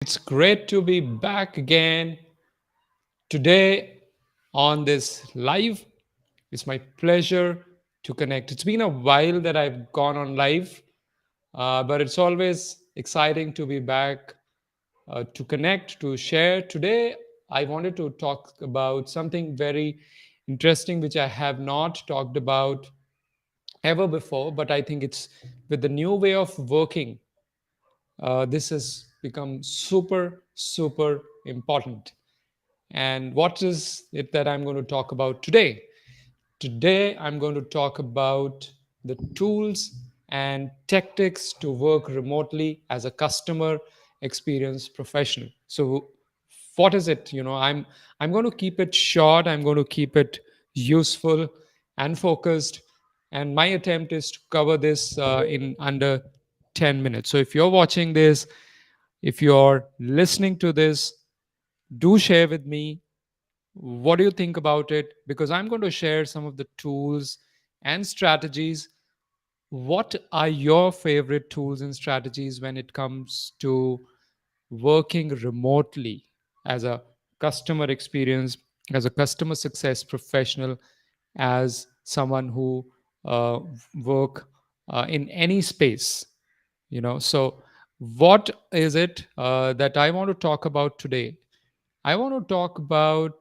It's great to be back again today on this live. It's my pleasure to connect. It's been a while that I've gone on live, but it's always exciting to be back to connect, to share. Today, I wanted to talk about something very interesting, which I have not talked about ever before, but I think it's with the new way of working. This has become super, super important. And what is it that I'm going to talk about today? Today, I'm going to talk about the tools and tactics to work remotely as a customer experience professional. So, what is it? I'm going to keep it short. I'm going to keep it useful and focused. And my attempt is to cover this in under 10 minutes. So, if you're watching this, if you're listening to this, do share with me what do you think about it? Because I'm going to share some of the tools and strategies. What are your favorite tools and strategies when it comes to working remotely as a customer experience, as a customer success professional, as someone who uh, work in any space? So what is it that I want to talk about today? I want to talk about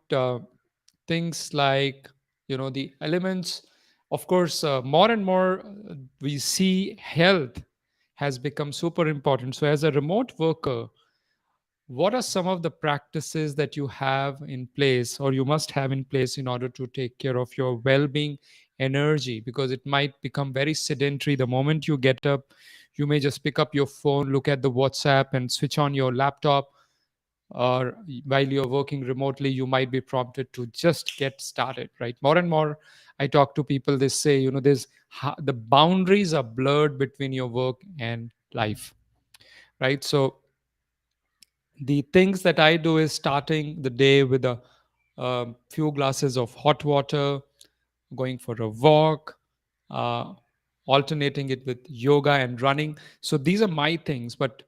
things like, the elements. Of course, more and more we see health has become super important. So, as a remote worker, what are some of the practices that you have in place or you must have in place in order to take care of your well being, energy? Because it might become very sedentary. The moment you get up, you may just pick up your phone, look at the WhatsApp, and switch on your laptop, or while you're working remotely you might be prompted to just get started, right? More and more I talk to people, they say, the boundaries are blurred between your work and life, right? So the things that I do is starting the day with a few glasses of hot water, going for a walk, uh, alternating it with yoga and running. So these are my things. But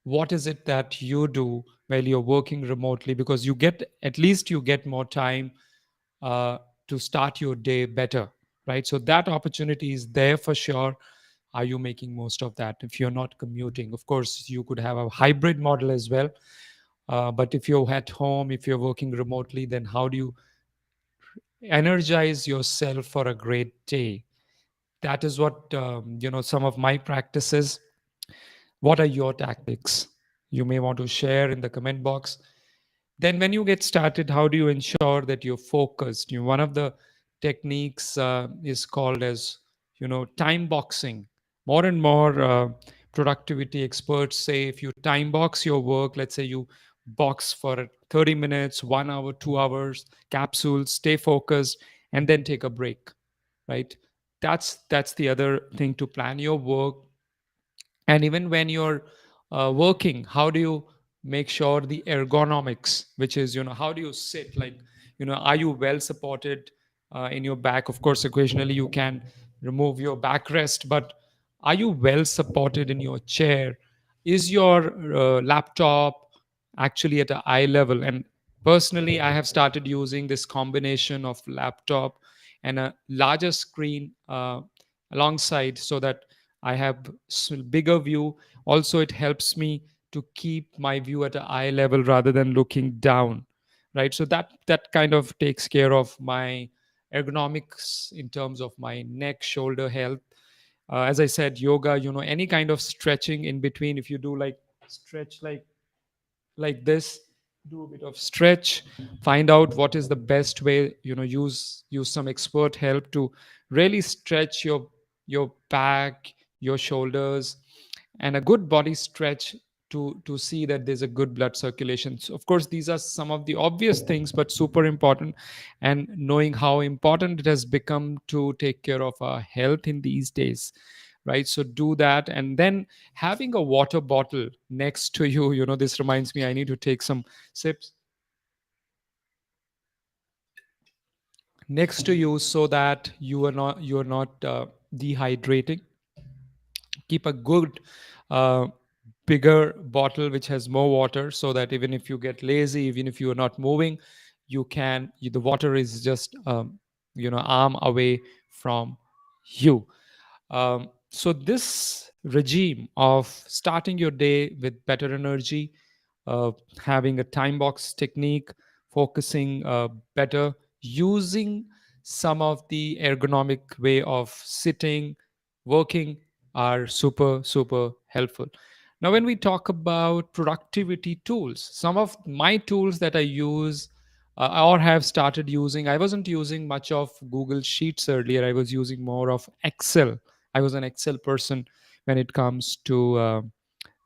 what is it that you do while you're working remotely? Because you get, at least you get more time uh, to start your day better, right? So that opportunity is there for sure. Are you making most of that? If you're not commuting, of course, you could have a hybrid model as well. But if you're at home, if you're working remotely, then how do you energize yourself for a great day? That is what some of my practices. What are your tactics? You may want to share in the comment box. Then when you get started, how do you ensure that you're focused? One of the techniques is called as time boxing. More and more productivity experts say if you time box your work, let's say you box for 30 minutes, 1 hour, 2 hours, capsules, stay focused, and then take a break, right? That's the other thing, to plan your work. And even when you're working, how do you make sure the ergonomics, which is, how do you sit, like, are you well supported in your back? Of course, occasionally you can remove your backrest, but are you well supported in your chair? Is your laptop actually at an eye level? And personally, I have started using this combination of laptop and a larger screen alongside, so that I have bigger view. Also, it helps me to keep my view at an eye level rather than looking down, right? So that kind of takes care of my ergonomics in terms of my neck, shoulder health. As I said, yoga, any kind of stretching in between. If you do like stretch like this, do a bit of stretch, find out what is the best way, use some expert help to really stretch your back, your shoulders, and a good body stretch to see that there's a good blood circulation. So of course these are some of the obvious things, but super important. And knowing how important it has become to take care of our health in these days, right? So do that. And then having a water bottle next to you, this reminds me, I need to take some sips next to you, so that you are not dehydrating. Keep a good uh, bigger bottle which has more water, so that even if you get lazy, even if you are not moving, the water is just arm away from you. So this regime of starting your day with better energy, uh, having a time box technique, focusing better, using some of the ergonomic way of sitting, working, are super, super helpful. Now, when we talk about productivity tools, some of my tools that I use or have started using, I wasn't using much of Google Sheets earlier. I was using more of Excel. I was an Excel person when it comes to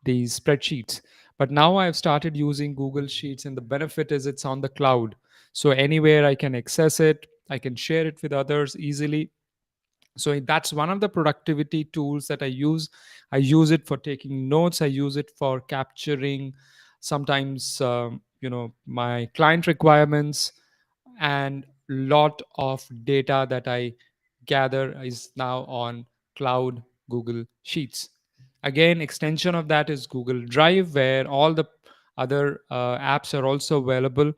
these spreadsheets. But now I've started using Google Sheets, and the benefit is it's on the cloud. So anywhere I can access it, I can share it with others easily. So that's one of the productivity tools that I use it for taking notes, I use it for capturing sometimes my client requirements, and lot of data that I gather is now on cloud Google Sheets. Again, extension of that is Google Drive, where all the other apps are also available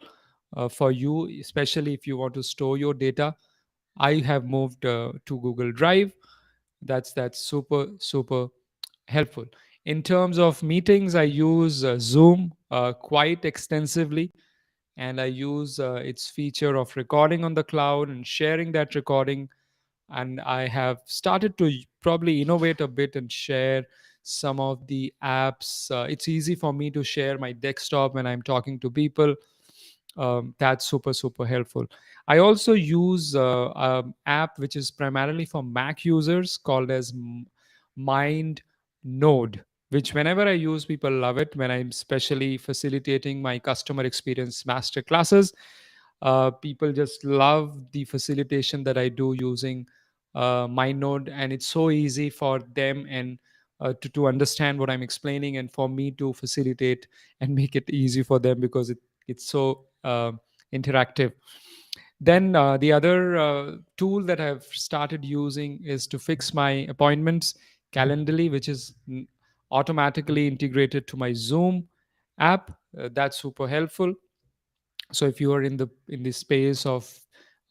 for you, especially if you want to store your data. I have moved to Google Drive. That's super, super helpful. In terms of meetings, I use Zoom quite extensively, and I use its feature of recording on the cloud and sharing that recording. And I have started to probably innovate a bit and share some of the apps. It's easy for me to share my desktop when I'm talking to people. That's super, super helpful. I also use an app which is primarily for Mac users called as Mind Node, which whenever I use, people love it. When I'm especially facilitating my customer experience master classes, people just love the facilitation that I do using MindNode, and it's so easy for them and to understand what I'm explaining, and for me to facilitate and make it easy for them because it's so interactive. Then the other tool that I've started using is to fix my appointments, Calendly, which is automatically integrated to my Zoom app. That's super helpful. So if you are in the space of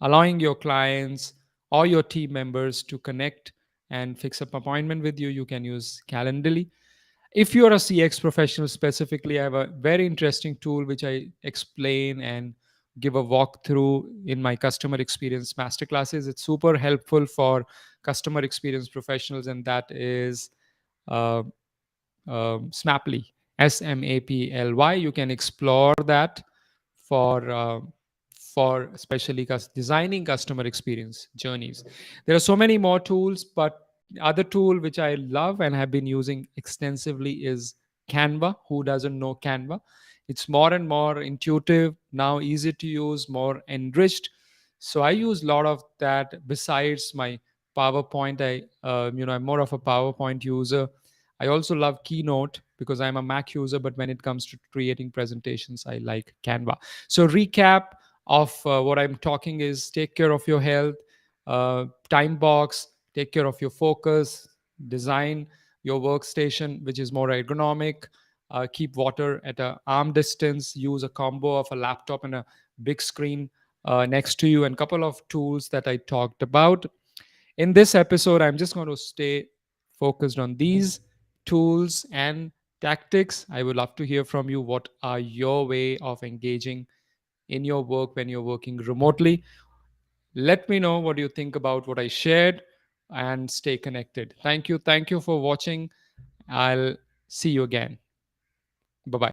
allowing your clients or your team members to connect and fix up appointment with you, you can use Calendly. If you're a CX professional specifically, I have a very interesting tool which I explain and give a walkthrough in my customer experience masterclasses. It's super helpful for customer experience professionals, and that is uh, Smaply, Smaply. You can explore that for especially designing customer experience journeys. There are so many more tools, but the other tool which I love and have been using extensively is Canva. Who doesn't know Canva? It's more and more intuitive now, easy to use, more enriched. So I use a lot of that besides my PowerPoint. I'm more of a PowerPoint user. I also love Keynote because I'm a Mac user, but when it comes to creating presentations, I like Canva. So, recap of what I'm talking is take care of your health, time box, take care of your focus, design your workstation, which is more ergonomic, keep water at an arm distance, use a combo of a laptop and a big screen next to you, and a couple of tools that I talked about. In this episode, I'm just going to stay focused on these tools and tactics. I would love to hear from you. What are your way of engaging in your work when you're working remotely? Let me know what you think about what I shared, and stay connected. Thank you. Thank you for watching. I'll see you again. Bye bye.